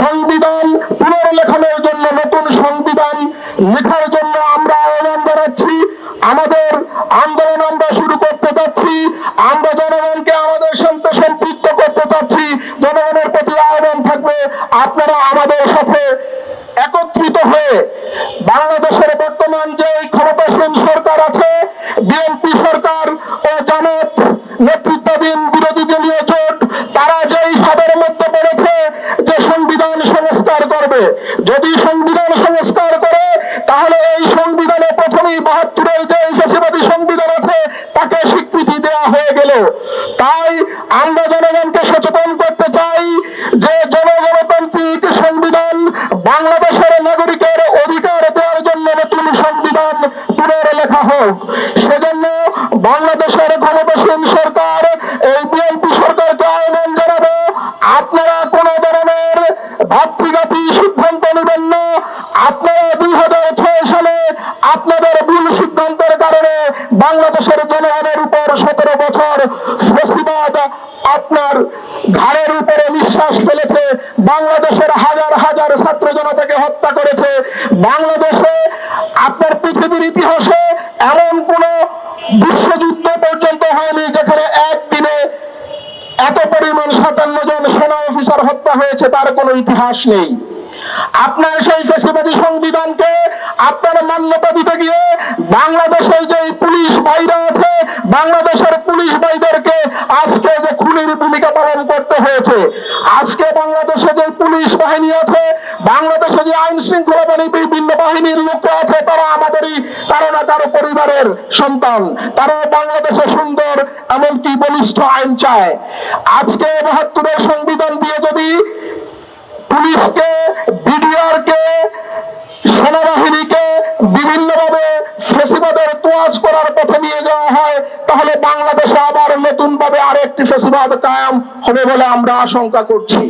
সংবিধান পুনর্লেখনের জন্য, নতুন সংবিধান লেখার জন্য আমরা আহ্বান জানাচ্ছি। আমাদের আন্দোলন আমরা শুরু করতে চাচ্ছি। আমরা জনগণকে আমাদের সাথে সম্পৃক্ত করতে চাচ্ছি। জনগণের প্রতি আহ্বান থাকবে, আপনারা আমাদের সাথে একত্রিত হয়ে বাংলাদেশের বর্তমান যে ক্ষমতাসীন সরকার আছে, বিএনপি সরকার ও জামাত নেতৃত্বাধীন বিরোধী দলীয় জোট, তারা যেই সাদের মধ্যে পড়েছে যে সংবিধান সংস্কার করবে, যদি সংবিধান সংস্কার করে তাহলে এই সংবিধানে প্রথমেই ৭২-এর যে ফ্যাসিবাদী সংবিধান আছে তাকে স্বীকৃতি দেওয়া হয়ে গেল। তাই আমরা জনগণকে সচেতন করতে চাই যে জনগণতান্ত্রিক সংবিধান, বাংলাদেশের নাগরিকের অধিকার দেওয়ার জন্য নতুন সংবিধান পুনর্লেখা হোক। সেজন্য বাংলাদেশের ক্ষমতাসীন সরকার, এই বিএনপি সরকারকে আহ্বান জানাবো, আপনারা কোন ধরনের ভাতৃঘাতী সিদ্ধান্ত নেবেন না। আপনারা ২০০৬ সালে আপনাদের ভুল সিদ্ধান্তের কারণে বাংলাদেশের জনগণের উপর ১৭ বছর ফ্যাসিবাদ আপনার ঘাড়ের উপরে নিঃশ্বাস ফেলেছে, বাংলাদেশের হাজার হাজার ছাত্র জনতাকে হত্যা করেছে। বাংলাদেশে আপনার পৃথিবীর ইতিহাসে এমন কোন বিশ্বযুদ্ধ পর্যন্ত হয়নি যেখানে একদিনে এত পরিমাণ ৫৭ জন সেনা অফিসার হত্যা হয়েছে, তার কোনো ইতিহাস নেই। আপনার সেই ফ্যাসিবাদী সংবিধানকে আপনার মান্যতা দিতে গিয়ে বাংলাদেশের যে পুলিশ ভাইরা আছে, বাংলাদেশের পুলিশ ভাইদেরকে আজকে যে খুনির ভূমিকা পালন করতে হয়েছে। আজকে বাংলাদেশে যে পুলিশ বাহিনী আছে, বাংলাদেশে যে আইন শৃঙ্খলা বিভিন্ন বাহিনীর লোকরা আছে, তারা আমাদেরই কারো না কারো পরিবারের সন্তান। তারা বাংলাদেশে সুন্দর এমনকি বলিষ্ঠ আইন চায়। আজকে ৭২-এর সংবিধান দিয়ে যদি পুলিশকে, বিডিআরকে, সেনাবাহিনীকে বিভিন্নভাবে ফ্যাসিবাদের তোয়াজ করার পথে নিয়ে যাওয়া হয়, তাহলে বাংলাদেশে আবার নতুন ভাবে আরেকটি ফ্যাসিবাদ কায়েম হবে বলে আমরা আশঙ্কা করছি।